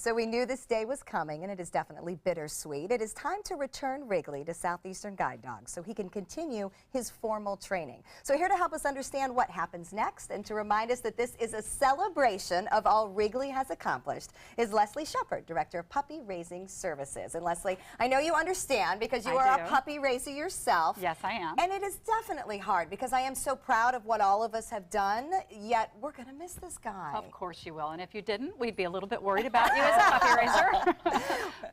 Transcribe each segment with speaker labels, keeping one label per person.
Speaker 1: So we knew this day was coming, and it is definitely bittersweet. It is time to return Wrigley to Southeastern Guide Dogs so he can continue his formal training. So here to help us understand what happens next and to remind us that this is a celebration of all Wrigley has accomplished is Leslie Shepard, Director of Puppy Raising Services. And Leslie, I know you understand because you are a puppy raiser yourself.
Speaker 2: Yes, I am.
Speaker 1: And it is definitely hard because I am so proud of what all of us have done, yet we're going to miss this guy.
Speaker 2: Of course you will. And if you didn't, we'd be a little bit worried about you as a puppy raiser.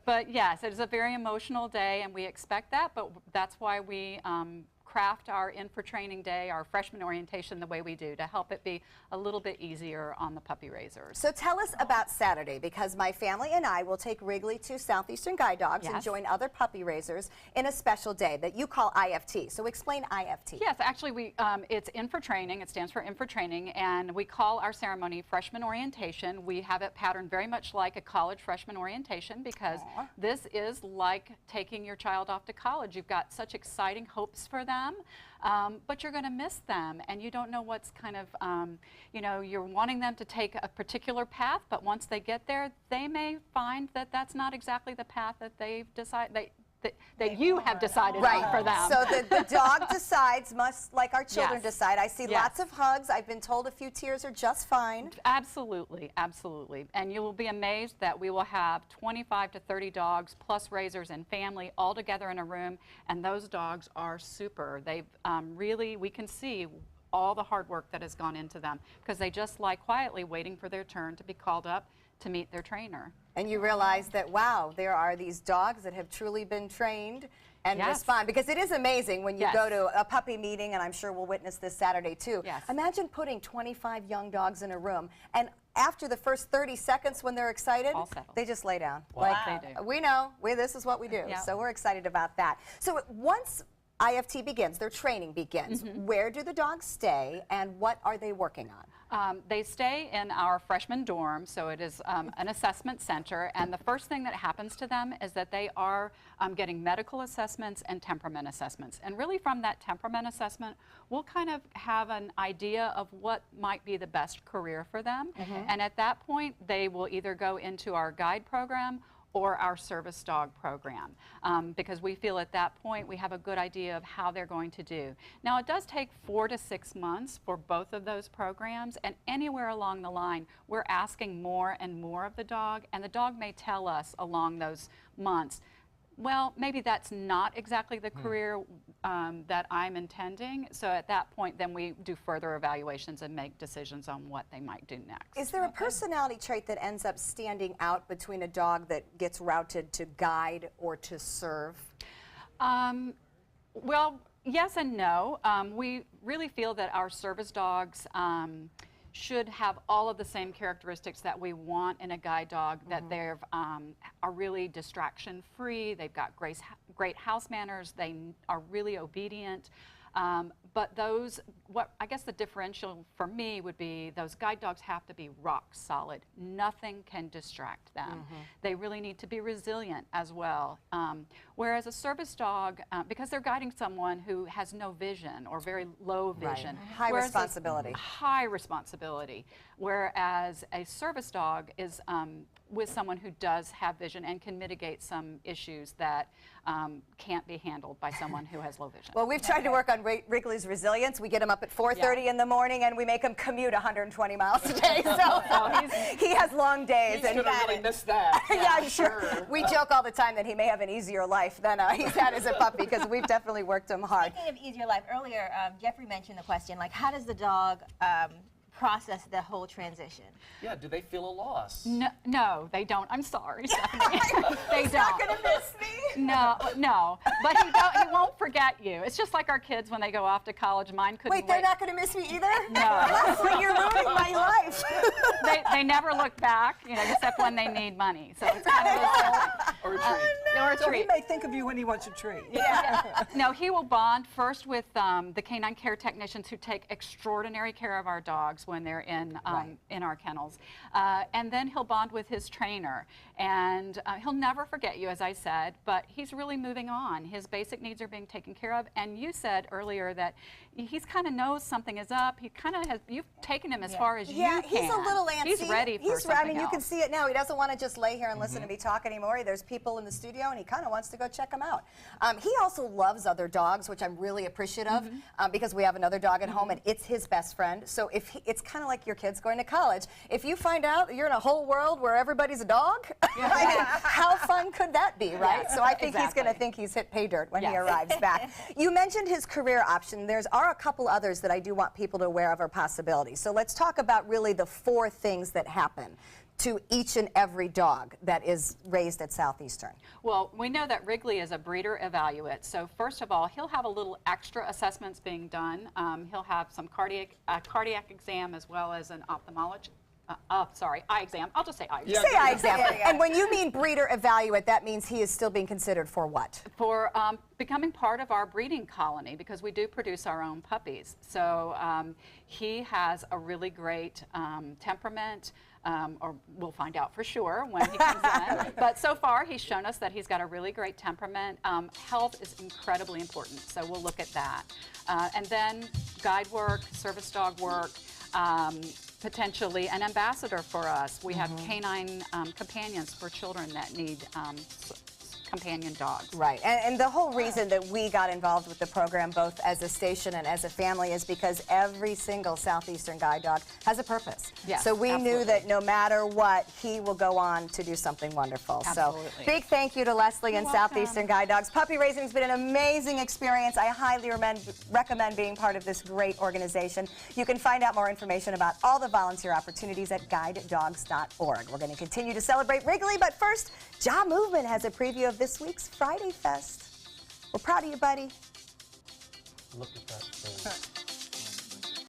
Speaker 2: But yes, it is a very emotional day, and we expect that, but that's why we craft our In for Training Day, our freshman orientation the way we do to help it be a little bit easier on the puppy raisers.
Speaker 1: So tell us about Saturday, because my family and I will take Wrigley to Southeastern Guide Dogs and join other puppy raisers in a special day that you call IFT. So explain IFT.
Speaker 2: Yes, actually it's In for Training. It stands for In for Training, and we call our ceremony freshman orientation. We have it patterned very much like a college freshman orientation because this is like taking your child off to college. You've got such exciting hopes for them. But you're going to miss them, and you don't know what's kind of, you know, you're wanting them to take a particular path, but once they get there, they may find that that's not exactly the path that they've decided, that you have decided on for them.
Speaker 1: So the dog decides, much like our children decide. I see lots of hugs. I've been told a few tears are just fine.
Speaker 2: Absolutely, absolutely. And you will be amazed that we will have 25 to 30 dogs plus raisers and family all together in a room, and those dogs are super. They've really, we can see all the hard work that has gone into them because they just lie quietly waiting for their turn to be called up to meet their trainer.
Speaker 1: And you realize that, wow, there are these dogs that have truly been trained and respond. Because it is amazing when you go to a puppy meeting, and I'm sure we'll witness this Saturday too. Imagine putting 25 young dogs in a room, and after the first 30 seconds when they're excited, they just lay down.
Speaker 3: Wow.
Speaker 1: Like, they do. We know, this is what we do. So we're excited about that. So once IFT begins, their training begins, where do the dogs stay, and what are they working on?
Speaker 2: They stay in our freshman dorm, so it is an assessment center, and the first thing that happens to them is that they are getting medical assessments and temperament assessments. And really from that temperament assessment, we'll kind of have an idea of what might be the best career for them. And at that point, they will either go into our guide program or our service dog program, because we feel at that point we have a good idea of how they're going to do. Now, it does take 4 to 6 months for both of those programs, and anywhere along the line we're asking more and more of the dog, and the dog may tell us along those months, well, maybe that's not exactly the career that I'm intending. So at that point, then we do further evaluations and make decisions on what they might do next.
Speaker 1: Is there a personality trait that ends up standing out between a dog that gets routed to guide or to serve?
Speaker 2: Well, yes and no. We really feel that our service dogs should have all of the same characteristics that we want in a guide dog, that they are really distraction free, they've got great house manners, they are really obedient. But those, what I guess the differential for me would be those guide dogs have to be rock solid. Nothing can distract them. They really need to be resilient as well. Whereas a service dog, because they're guiding someone who has no vision or very low vision.
Speaker 1: High responsibility.
Speaker 2: High responsibility. Whereas a service dog is with someone who does have vision and can mitigate some issues that can't be handled by someone who has low vision.
Speaker 1: Well, we've tried to work on Wrigley's resilience. We get him up at 4:30 in the morning, and we make him commute 120 miles a day. So he has long days.
Speaker 3: He's going to really miss that.
Speaker 1: I'm sure. We joke all the time that he may have an easier life than he's had as a puppy, because we've definitely worked him hard.
Speaker 4: Speaking of easier life, earlier Jeffrey mentioned the question, like, how does the dog process the whole transition?
Speaker 3: Yeah, do they feel a loss?
Speaker 2: No, they don't. I'm sorry, Stephanie. They
Speaker 1: He's
Speaker 2: don't.
Speaker 1: not going to miss me.
Speaker 2: No. But he won't forget you. It's just like our kids when they go off to college. Mine couldn't
Speaker 1: wait. They're not going to miss me either?
Speaker 2: No.
Speaker 1: Leslie, you're ruining my life.
Speaker 2: They never look back, you know, except when they need money. So it's kind of a
Speaker 3: or a treat.
Speaker 2: Or a
Speaker 5: So
Speaker 2: treat.
Speaker 5: he may think of you when he wants a treat.
Speaker 2: No, he will bond first with the canine care technicians who take extraordinary care of our dogs. when they're in
Speaker 1: Right.
Speaker 2: in our kennels. And then he'll bond with his trainer, and he'll never forget you, as I said, but he's really moving on. His basic needs are being taken care of, and you said earlier that he's kind of knows something is up. He kind of has, you've taken him as far as you can.
Speaker 1: He's a little antsy.
Speaker 2: He's ready for something
Speaker 1: I mean, you
Speaker 2: else.
Speaker 1: can see it now. He doesn't want to just lay here and listen to me talk anymore. There's people in the studio, and he kind of wants to go check them out. He also loves other dogs, which I'm really appreciative of, because we have another dog at home, and it's his best friend. So if it's kind of like your kids going to college. If you find out that you're in a whole world where everybody's a dog, I mean, how fun could that be, right?
Speaker 2: Yes,
Speaker 1: so I think he's going to
Speaker 2: exactly.
Speaker 1: think he's hit pay dirt when he
Speaker 2: Yes.
Speaker 1: arrives back. You mentioned his career option. There are a couple others that I do want people to aware of are possibilities. So let's talk about really the 4 things that happen to each and every dog that is raised at Southeastern.
Speaker 2: Well, we know that Wrigley is a breeder evaluate. So first of all, he'll have a little extra assessments being done. He'll have some cardiac exam as well as an ophthalmology. Eye exam. I'll just say eye exam.
Speaker 1: Say eye exam. And when you mean breeder evaluate, that means he is still being considered for what?
Speaker 2: For becoming part of our breeding colony, because we do produce our own puppies. So he has a really great temperament, or we'll find out for sure when he comes in. But so far, he's shown us that he's got a really great temperament. Health is incredibly important, so we'll look at that. And then guide work, service dog work, potentially an ambassador for us. We have canine companions for children that need companion dogs.
Speaker 1: Right, and the whole reason that we got involved with the program, both as a station and as a family, is because every single Southeastern guide dog has a purpose.
Speaker 2: Yes,
Speaker 1: so we knew
Speaker 2: absolutely.
Speaker 1: that no matter what, he will go on to do something wonderful.
Speaker 2: Absolutely.
Speaker 1: So big thank you to Leslie and
Speaker 2: You're welcome.
Speaker 1: Southeastern Guide Dogs. Puppy raising has been an amazing experience. I highly recommend being part of this great organization. You can find out more information about all the volunteer opportunities at guidedogs.org. We're going to continue to celebrate Wrigley, but first, Jaw Movement has a preview of this week's Friday Fest. We're proud of you, buddy.
Speaker 3: Look at that thing.